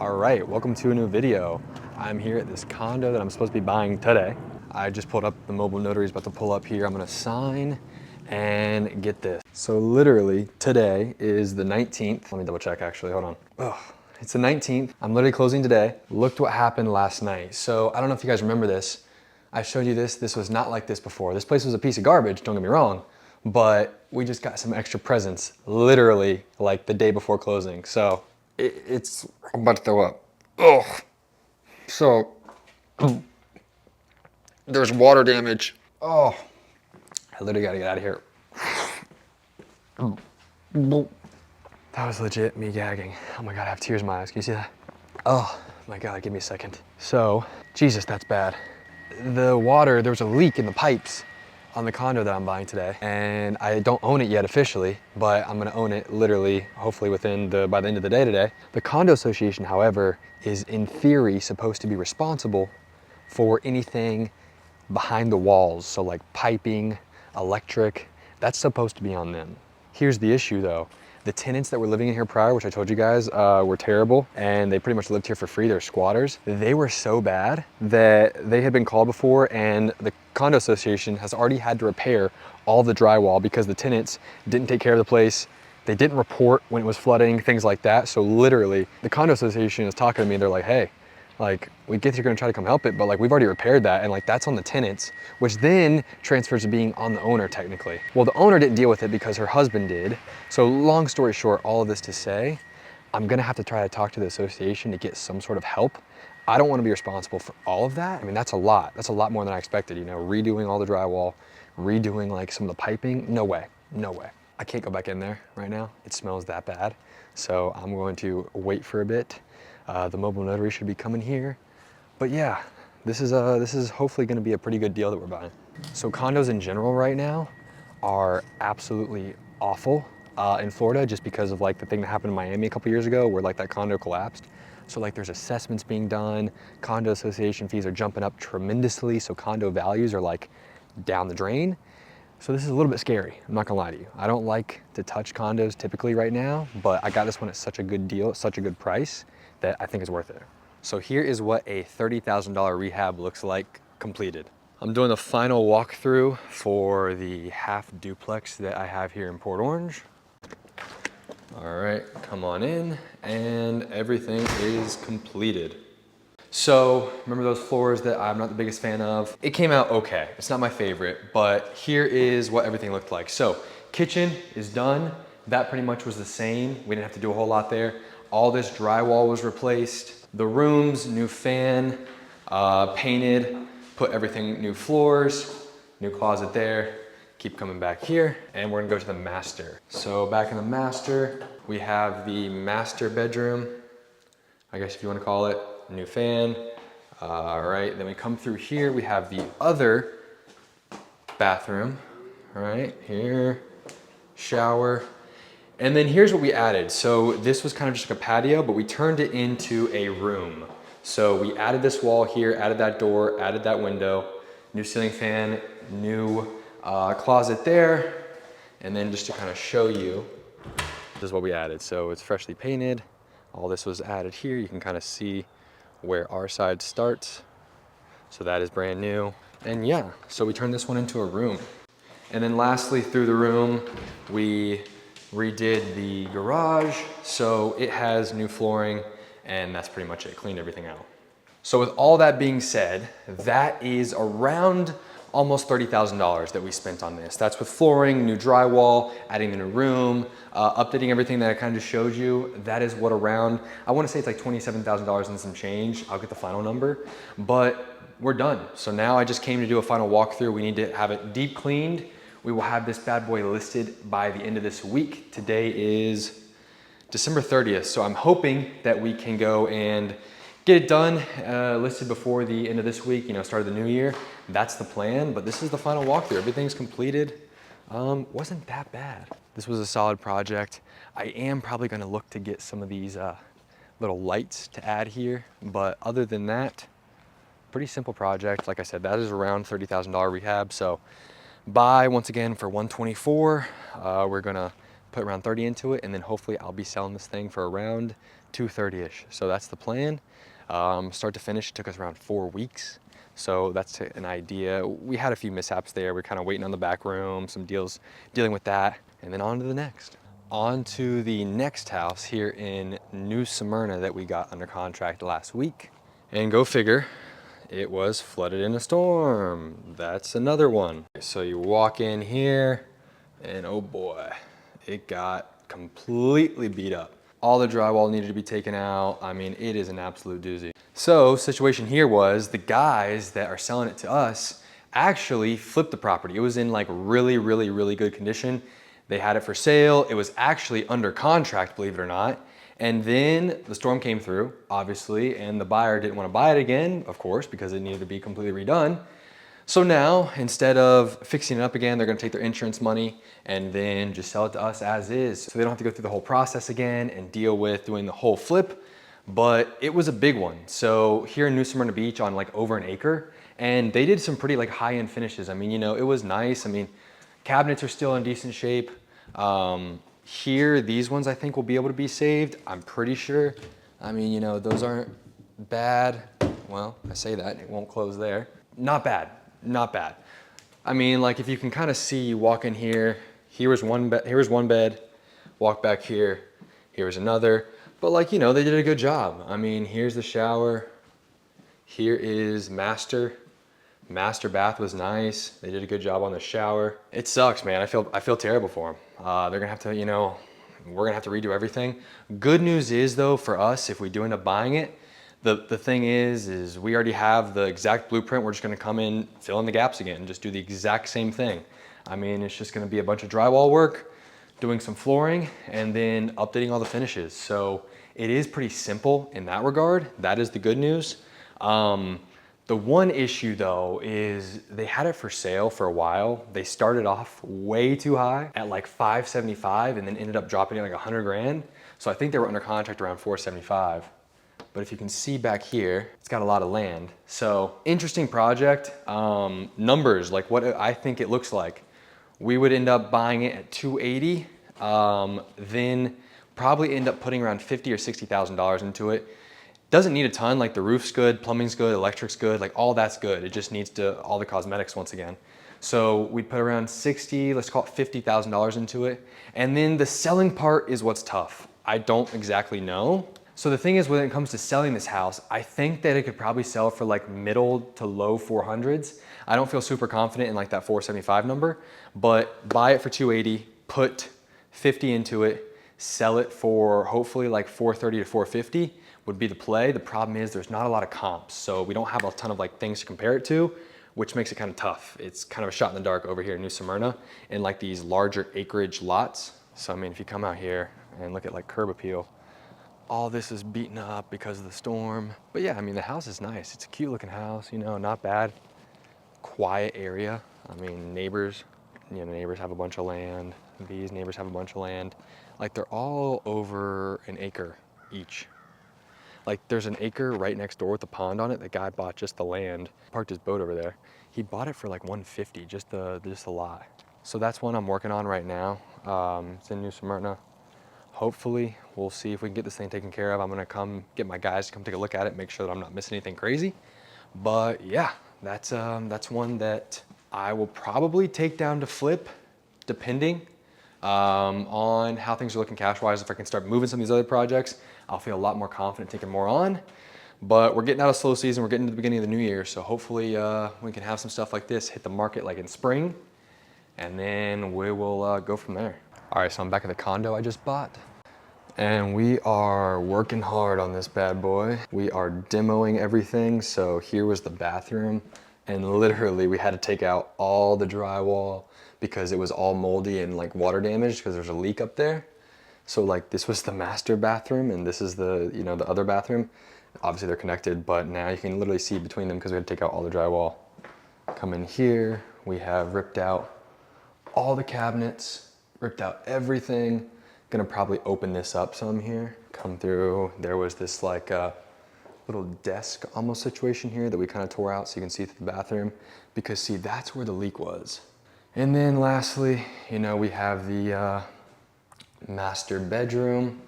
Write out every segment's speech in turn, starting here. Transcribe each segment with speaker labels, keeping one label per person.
Speaker 1: All right, welcome to a new video. I'm here at this condo that I'm supposed to be buying today. I just pulled up, the mobile notary is about to pull up here. I'm gonna sign and get this. So literally today is the 19th. Let me double check actually, hold on. Oh, it's the 19th. I'm literally closing today. Looked what happened last night. So I don't know if you guys remember this. I showed you this. This was not like this before. This place was a piece of garbage, don't get me wrong, but we just got some extra presents literally like the day before closing. So I'm about to throw up. Oh, so there's water damage. Oh, I literally gotta get out of here. That was legit me gagging. Oh my God, I have tears in my eyes. Can you see that? Oh my God, give me a second. So, Jesus, that's bad. The water, there was a leak in the pipes on the condo that I'm buying today, and I don't own it yet officially, but I'm gonna own it literally, hopefully by the end of the day today. The condo association, however, is in theory supposed to be responsible for anything behind the walls. So like piping, electric, that's supposed to be on them. Here's the issue though. The tenants that were living in here prior, which I told you guys were terrible, and they pretty much lived here for free, they're squatters. They were so bad that they had been called before, and the condo association has already had to repair all the drywall because the tenants didn't take care of the place. They didn't report when it was flooding, things like that. So literally, the condo association is talking to me, they're like, hey, like, we get you're gonna try to come help it, but like we've already repaired that, and like that's on the tenants, which then transfers to being on the owner technically. Well, the owner didn't deal with it because her husband did. So long story short, all of this to say, I'm gonna have to try to talk to the association to get some sort of help. I don't wanna be responsible for all of that. I mean, that's a lot. That's a lot more than I expected, you know, redoing all the drywall, redoing like some of the piping. No way, no way. I can't go back in there right now. It smells that bad. So I'm going to wait for a bit. The mobile notary should be coming here. But yeah, this is hopefully gonna be a pretty good deal that we're buying. So condos in general right now are absolutely awful in Florida, just because of like the thing that happened in Miami a couple years ago where like that condo collapsed. So like there's assessments being done, condo association fees are jumping up tremendously, so condo values are like down the drain. So this is a little bit scary, I'm not gonna lie to you. I don't like to touch condos typically right now, but I got this one at such a good deal, at such a good price, that I think is worth it. So here is what a $30,000 rehab looks like completed. I'm doing the final walkthrough for the half duplex that I have here in Port Orange. All right, come on in, and everything is completed. So remember those floors that I'm not the biggest fan of? It came out okay. It's not my favorite, but here is what everything looked like. So kitchen is done. That pretty much was the same. We didn't have to do a whole lot there. All this drywall was replaced. The rooms, new fan, painted, put everything, new floors, new closet there. Keep coming back here, and we're gonna go to the master. So back in the master, we have the master bedroom, I guess if you wanna call it. New fan. All right, then we come through here, we have the other bathroom. All right, here, shower. And then here's what we added. So this was kind of just like a patio, but we turned it into a room. So we added this wall here, added that door, added that window, new ceiling fan, new closet there. And then just to kind of show you, this is what we added. So it's freshly painted. All this was added here. You can kind of see where our side starts. So that is brand new. And yeah, so we turned this one into a room. And then lastly, through the room, we redid the garage. So it has new flooring, and that's pretty much it, cleaned everything out. So with all that being said, that is around almost $30,000 that we spent on this. That's with flooring, new drywall, adding the new room, updating everything that I kind of just showed you. That is what around, I wanna say it's like $27,000 and some change. I'll get the final number, but we're done. So now I just came to do a final walkthrough. We need to have it deep cleaned. We will have this bad boy listed by the end of this week. Today is December 30th. So I'm hoping that we can go and get it done, listed before the end of this week, you know, start of the new year. That's the plan, but this is the final walkthrough. Everything's completed. Wasn't that bad. This was a solid project. I am probably gonna look to get some of these little lights to add here, but other than that, pretty simple project. Like I said, that is around $30,000 rehab. So buy once again for $124. We're gonna put around 30 into it, and then hopefully I'll be selling this thing for around 2:30ish. So that's the plan. Start to finish, it took us around 4 weeks. So that's an idea. We had a few mishaps there. We're kind of waiting on the back room, some deals, dealing with that, and then on to the next. On to the next house here in New Smyrna that we got under contract last week. And go figure, it was flooded in a storm. That's another one. So you walk in here and oh boy, it got completely beat up. All the drywall needed to be taken out. I mean, it is an absolute doozy. So situation here was the guys that are selling it to us actually flipped the property. It was in like really good condition. They had it for sale. It was actually under contract, believe it or not. And then the storm came through, obviously, and the buyer didn't want to buy it again, of course, because it needed to be completely redone. So now, instead of fixing it up again, they're gonna take their insurance money and then just sell it to us as is. So they don't have to go through the whole process again and deal with doing the whole flip. But it was a big one. So here in New Smyrna Beach on like over an acre, and they did some pretty like high-end finishes. I mean, you know, it was nice. I mean, cabinets are still in decent shape. Here, these ones I think will be able to be saved. I'm pretty sure. I mean, you know, those aren't bad. Well, I say that, it won't close there. Not bad. Not bad. I mean, like if you can kind of see, you walk in here, here was one bed, walk back here, here was another. But like, you know, they did a good job. I mean, here's the shower. Here is master bath was nice. They did a good job on the shower. It sucks, man. I feel terrible for them. They're gonna have to, you know, we're gonna have to redo everything. Good news is though, for us, if we do end up buying it, the thing is we already have the exact blueprint. We're just gonna come in, fill in the gaps again, and just do the exact same thing. I mean, it's just gonna be a bunch of drywall work, doing some flooring, and then updating all the finishes. So it is pretty simple in that regard. That is the good news. The one issue though is they had it for sale for a while. They started off way too high at like 575 and then ended up dropping it like 100 grand. So I think they were under contract around 475. But if you can see back here, it's got a lot of land. So interesting project. Numbers, like what I think it looks like. We would end up buying it at 280, then probably end up putting around $50,000 or $60,000 into it. Doesn't need a ton, like the roof's good, plumbing's good, electric's good, like all that's good. It just needs to, all the cosmetics once again. So we put around 60, let's call it $50,000 into it. And then the selling part is what's tough. I don't exactly know. So the thing is, when it comes to selling this house, I think that it could probably sell for like middle to low 400s. I don't feel super confident in like that 475 number, but buy it for 280, put 50 into it, sell it for hopefully like 430 to 450 would be the play. The problem is there's not a lot of comps, so we don't have a ton of like things to compare it to, which makes it kind of tough. It's kind of a shot in the dark over here in New Smyrna in like these larger acreage lots. So I mean, if you come out here and look at like curb appeal, all this is beaten up because of the storm. But yeah, I mean, the house is nice. It's a cute looking house, you know, not bad. Quiet area. I mean, neighbors, you know, neighbors have a bunch of land. These neighbors have a bunch of land. Like they're all over an acre each. Like there's an acre right next door with a pond on it. The guy bought just the land, parked his boat over there. He bought it for like 150, just the lot. So that's one I'm working on right now. It's in New Smyrna. Hopefully, we'll see if we can get this thing taken care of. I'm gonna come get my guys to come take a look at it, make sure that I'm not missing anything crazy. But yeah, that's one that I will probably take down to flip, depending on how things are looking cash-wise. If I can start moving some of these other projects, I'll feel a lot more confident taking more on. But we're getting out of slow season. We're getting to the beginning of the new year. So hopefully we can have some stuff like this hit the market like in spring, and then we will go from there. All right, so I'm back at the condo I just bought, and we are working hard on this bad boy. We are demoing everything. So here was the bathroom, and literally we had to take out all the drywall because it was all moldy and like water damaged because there's a leak up there. So like this was the master bathroom, and this is the, you know, the other bathroom. Obviously they're connected, but now you can literally see between them because we had to take out all the drywall. Come in here, we have ripped out all the cabinets, ripped out everything. Gonna probably open this up some here. Come through, there was this like little desk almost situation here that we kind of tore out so you can see through the bathroom, because see, that's where the leak was. And then lastly, you know, we have the master bedroom.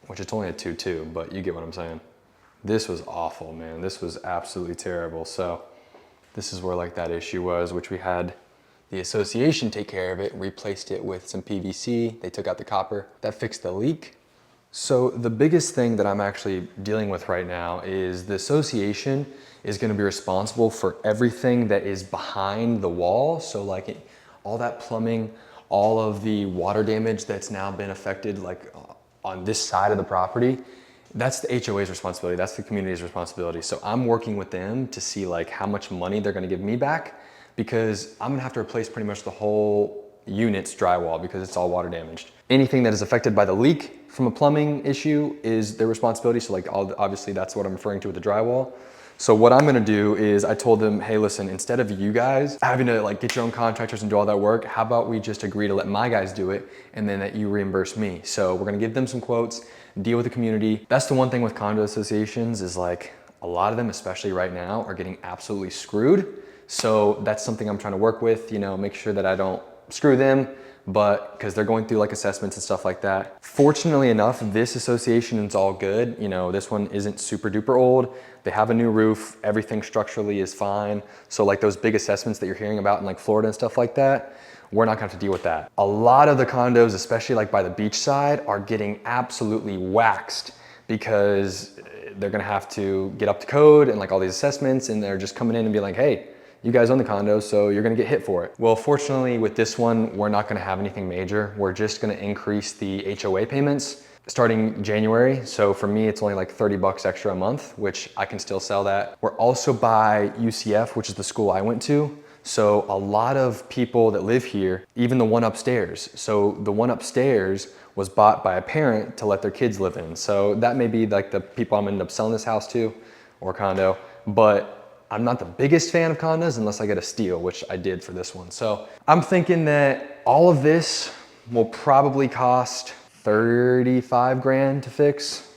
Speaker 1: which it's only a 2-2, but you get what I'm saying. This was awful, man. This was absolutely terrible. So this is where like that issue was, which we had the association take care of it, replaced it with some PVC. They took out the copper. That fixed the leak. So the biggest thing that I'm actually dealing with right now is the association is going to be responsible for everything that is behind the wall. So like all that plumbing, all of the water damage that's now been affected like on this side of the property, that's the HOA's responsibility. That's the community's responsibility. So I'm working with them to see like how much money they're going to give me back, because I'm gonna have to replace pretty much the whole unit's drywall because it's all water damaged. Anything that is affected by the leak from a plumbing issue is their responsibility. So like obviously that's what I'm referring to with the drywall. So what I'm gonna do is I told them, hey, listen, instead of you guys having to like get your own contractors and do all that work, how about we just agree to let my guys do it and then that you reimburse me? So we're gonna give them some quotes, deal with the community. That's the one thing with condo associations is like a lot of them, especially right now, are getting absolutely screwed. So that's something I'm trying to work with, you know, make sure that I don't screw them, but because they're going through like assessments and stuff like that. Fortunately enough, this association is all good. You know, this one isn't super duper old. They have a new roof. Everything structurally is fine. So like those big assessments that you're hearing about in like Florida and stuff like that, we're not gonna have to deal with that. A lot of the condos, especially like by the beach side, are getting absolutely waxed because they're gonna have to get up to code and like all these assessments, and they're just coming in and be like, hey, you guys own the condo, so you're gonna get hit for it. Well, fortunately with this one, we're not gonna have anything major. We're just gonna increase the HOA payments starting January. So for me, it's only like 30 bucks extra a month, which I can still sell that. We're also by UCF, which is the school I went to. So a lot of people that live here, even the one upstairs. So the one upstairs was bought by a parent to let their kids live in. So that may be like the people I'm gonna end up selling this house to or condo, but I'm not the biggest fan of condos unless I get a steal, which I did for this one. So I'm thinking that all of this will probably cost 35 grand to fix.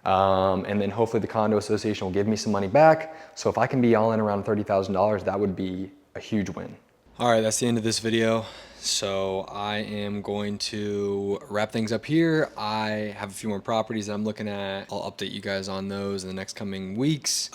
Speaker 1: And then hopefully the condo association will give me some money back. So if I can be all in around $30,000, that would be a huge win. All right, that's the end of this video. So I am going to wrap things up here. I have a few more properties that I'm looking at. I'll update you guys on those in the next coming weeks.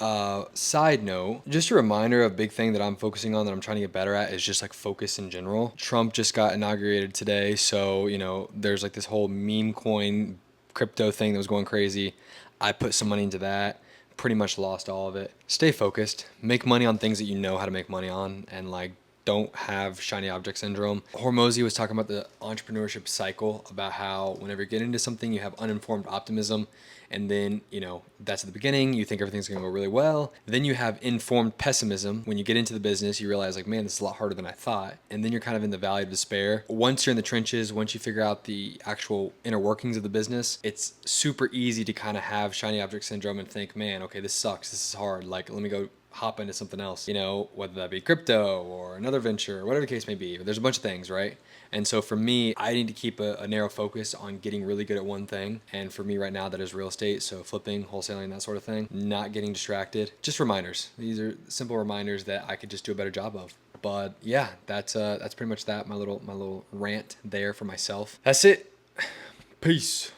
Speaker 1: Side note, just a reminder, a big thing that I'm focusing on that I'm trying to get better at is just like focus in general. Trump just got inaugurated today. So, you know, there's like this whole meme coin crypto thing that was going crazy. I put some money into that. Pretty much lost all of it. Stay focused, make money on things that you know how to make money on, and like don't have shiny object syndrome. Hormozy was talking about the entrepreneurship cycle, about how whenever you get into something, you have uninformed optimism. And then, you know, that's at the beginning, you think everything's gonna go really well. Then you have informed pessimism. When you get into the business, you realize like, man, this is a lot harder than I thought. And then you're kind of in the valley of despair. Once you're in the trenches, once you figure out the actual inner workings of the business, it's super easy to kind of have shiny object syndrome and think, man, okay, this sucks, this is hard. Like, let me go hop into something else, you know, whether that be crypto or another venture, whatever the case may be. There's a bunch of things, right? And so for me, I need to keep a narrow focus on getting really good at one thing. And for me right now, that is real estate. So flipping, wholesaling, that sort of thing, not getting distracted. Just reminders. These are simple reminders that I could just do a better job of. But yeah, that's pretty much that. My little rant there for myself. That's it. Peace.